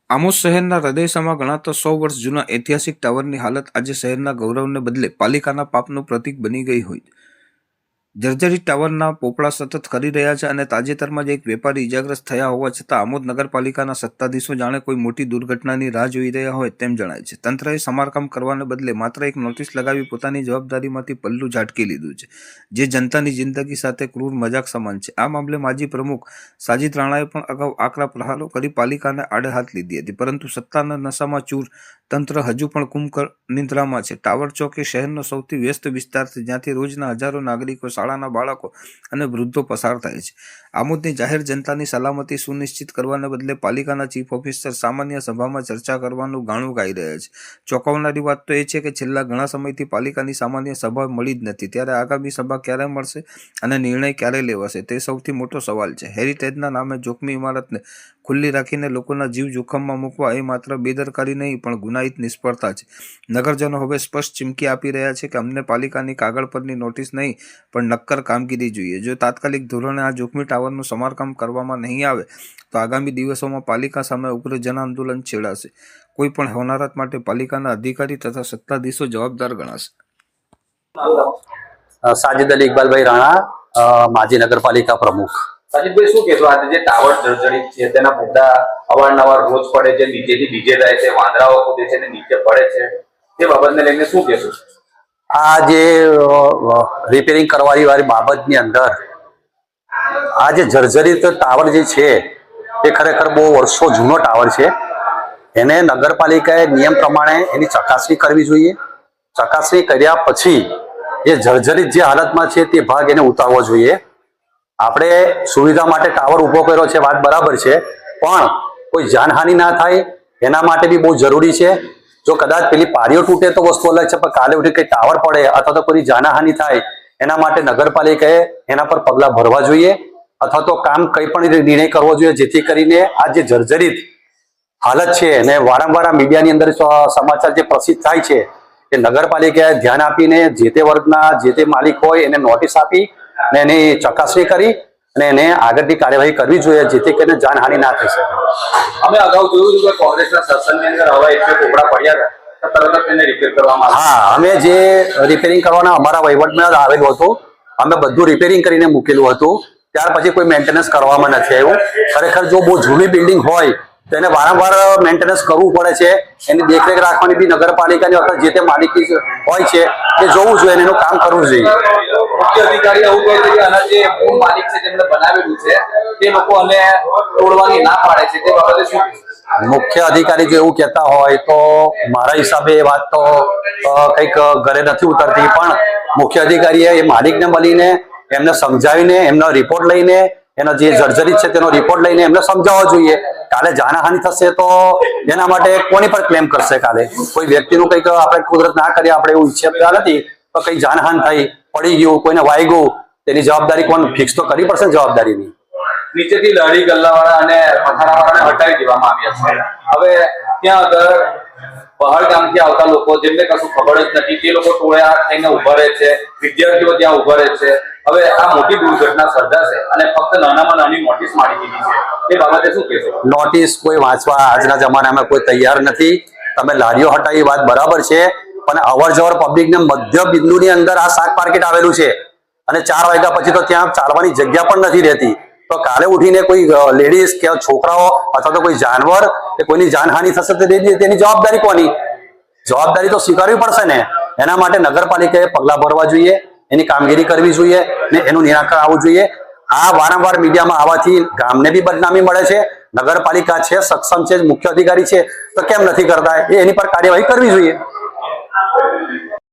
આમોદ શહેરના હૃદયમાં ગણાતા 100 વર્ષ જૂના ઐતિહાસિક ટાવરની હાલત આજે શહેરના ગૌરવને બદલે પાલિકાના પાપનું પ્રતીક બની ગઈ હોય. જર્જરિત ટાવરના પોપડા સતત કરી રહ્યા છે અને તાજેતરમાં જ એક વેપારી ઇજાગ્રસ્ત થયા હોવા છતાં આમોદ નગરપાલિકાના સત્તાધીશો જાણે કોઈ મોટી દુર્ઘટનાની રાહ જોઈ રહ્યા હોય તેમ જણાય છે. તંત્રએ સમારકામ કરવાને બદલે માત્ર એક નોટિસ લગાવી પોતાની જવાબદારીમાંથી પલ્લું ઝાટકી લીધું છે, જે જનતાની જિંદગી સાથે ક્રૂર મજાક સમાન છે. આ મામલે માજી પ્રમુખ સાજિદ રાણાએ પણ અગાઉ આકરા પ્રહારો કરી પાલિકાને આડે હાથ લીધી હતી, પરંતુ સત્તાના નશામાં ચૂર તંત્ર હજુ પણ કુંભકર્ણ નિંદ્રામાં છે. ટાવર ચોક એ શહેરનો સૌથી વ્યસ્ત વિસ્તાર છે, જ્યાંથી રોજના હજારો નાગરિકો, શાળાના બાળકો અને વૃદ્ધો પસાર થાય છે. આમોદની જાહેર જનતાની સલામતી સુનિશ્ચિત કરવાને બદલે પાલિકાના ચીફ ઓફિસર સામાન્ય સભામાં ચર્ચા કરવાનું ગાણું ગાઈ રહ્યા છે. ચોંકાવનારી વાત તો એ છે કે છેલ્લા ઘણા સમયથી પાલિકાની સામાન્ય સભા મળી જ નથી, ત્યારે આગામી સભા ક્યારે મળશે અને નિર્ણય ક્યારે લેવાશે તે સૌથી મોટો સવાલ છે. હેરિટેજના નામે જોખમી ઇમારતને ખુલ્લી રાખીને લોકોના જીવ જોખમમાં મૂકવા એ માત્ર બેદરકારી નહીં પણ ગુનાહિત નિષ્ફળતા છે. નગરજનો હવે સ્પષ્ટ ચીમકી આપી રહ્યા છે કે અમને પાલિકાની કાગળ પરની નોટિસ નહીં પણ નક્કર કામગીરી જોઈએ. જો તાત્કાલિક ધોરણે આ જોખમી ટાવરનું સમારકામ કરવામાં નહીં આવે તો આગામી દિવસોમાં પાલિકા સામે ઉગ્ર જન આંદોલન છેડાશે. કોઈ પણ હોનારત માટે પાલિકાના અધિકારી તથા સત્તાધીશો જવાબદાર ગણાશે. સાજિદ અલી ઇકબાલભાઈ રાણા, માજી નગરપાલિકા પ્રમુખ. સાજિદભાઈ, શું કહેશો? આજે જે ટાવર જર્જરિત છે તેના પોપડા અવારનવાર રોજ પડે છે, નીચેથી નીચે જાય છે, વાંદરાઓ કૂદે છે અને નીચે પડે છે, તે બાબતને લઈને શું કહેશો? આ જે રિપેરિંગ કરવાની વાળી બાબતની અંદર આ જે જર્જરિત ટાવર જે છે એ ખરેખર બહુ વર્ષો જૂનો ટાવર છે. એને નગરપાલિકાએ નિયમ પ્રમાણે એની ચકાસણી કરવી જોઈએ. ચકાસણી કર્યા પછી એ જર્જરિત જે હાલતમાં છે તે ભાગ એને ઉતારવો જોઈએ. આપણે સુવિધા માટે ટાવર ઊભો કર્યો છે, વાત બરાબર છે, પણ કોઈ જાનહાનિ ના થાય એના માટે બી બહુ જરૂરી છે. જો કદાચ પેલી પારીઓ તૂટે તો વસ્તુ અલગ છે, પણ કાલે ઉઠી કઈ ટાવર પડે અથવા તો કોઈ જાનહાનિ થાય એના માટે નગરપાલિકાએ એના પર પગલાં ભરવા જોઈએ અથવા તો કામ કંઈ પણ નિર્ણય કરવો જોઈએ, જેથી કરીને આ જે જર્જરિત હાલત છે અને વારંવાર આ મીડિયાની અંદર સમાચાર જે પ્રસિદ્ધ થાય છે કે નગરપાલિકાએ ધ્યાન આપીને જે તે વર્ગના જે તે માલિક હોય એને નોટિસ આપી અને એની ચકાસણી કરી અને એને આગળની કાર્યવાહી કરવી જોઈએ, જેથી કરીને જાનહાનિ ના થઈ શકે. અમે અગાઉ જોયું હતું કે કોંગ્રેસના શાસનની અંદર હવા એટલે પોપડા પડ્યા હતા, તરત તેને રિપેર કરવામાં આવ્યા. હા, અમે જે રિપેરિંગ કરવાના અમારા વહીવટમાં જ આવેલું હતું, અમે બધું રિપેરિંગ કરીને મૂકેલું હતું. ત્યાર પછી કોઈ મેન્ટેનન્સ કરવામાં નથી આવ્યું. ખરેખર જો બહુ જૂની બિલ્ડિંગ હોય તો એને વારંવાર મેન્ટેનન્સ કરવું પડે છે. એની દેખરેખ રાખવાની બી નગરપાલિકાની અથવા જે તે માલિકી હોય છે એ જોવું જોઈએ, એનું કામ કરવું જોઈએ. મુખ્ય અધિકારી એવું કહે છે કે આના જે મૂળ માલિક છે જેમણે બનાવેલું છે તે લોકો અને તોડવાની ના પાડે છે, તે બાબતે શું? મુખ્ય અધિકારી જો એવું કહેતા હોય તો મારા હિસાબે એ વાત તો કંઈક ઘરે નથી ઉતરતી, પણ મુખ્ય અધિકારીએ એ માલિકને મળીને એમને સમજાવીને એમનો રિપોર્ટ લઈને એનો જે જર્જરિત છે તેનો રિપોર્ટ લઈને એમને સમજાવવો જોઈએ. કાલે જાનહાનિ થશે તો એના માટે કોની પર ક્લેમ કરશે? કાલે કોઈ વ્યક્તિનું કંઈક આપણે કુદરત ના કરીએ, આપણે એવું ઈચ્છતા નથી, તો કઈ જાનહાન થઈ, પડી ગયું, કોઈને વાગ્યું, તેની જવાબદારી કોણ ફિક્સ તો કરવી પડશે જવાબદારીની. નીચેથી લાડી ગલ્લાવાળા અને પથારાવાળાને હટાવી દેવામાં આવ્યા છે. હવે ત્યાં આગળ પહાડગામથી આવતા લોકો જેમને કશું ખબર જ નથી તે લોકો ટોળા થઈને ઉભા રહે છે, વિદ્યાર્થીઓ ત્યાં ઉભા રહે છે. હવે આ મોટી દુર્ઘટના સર્જાશે અને ફક્ત નાનામાં નાની નોટિસ મારી દીધી છે, તે બાબતે શું કહેશો? નોટિસ કોઈ વાંચવા આજના જમાનામાં કોઈ તૈયાર નથી. તમે લારીઓ હટાવી વાત બરાબર છે, પણ અવર જવર પબ્લિકને મધ્ય બિંદુની અંદર આ શાક માર્કેટ આવેલું છે અને 4 વાગ્યા પછી તો ત્યાં ચાલવાની જગ્યા પણ નથી રહેતી. તો કાલે ઉઠીને કોઈ લેડીઝ કે છોકરાઓ અથવા તો કોઈ જાનવર કે કોઈની જાનહાનિ થશે તો તેની જવાબદારી કોની? જવાબદારી તો સ્વીકારવી પડશે ને. એના માટે નગરપાલિકાએ પગલાં ભરવા જોઈએ, એની કામગીરી કરવી જોઈએ ને એનું નિરાકરણ આવવું જોઈએ. આ વારંવાર મીડિયામાં આવવાથી ગામને બી બદનામી મળે છે. નગરપાલિકા છે, સક્ષમ છે, મુખ્ય અધિકારી છે, તો કેમ નથી કરતા? એની પર કાર્યવાહી કરવી જોઈએ.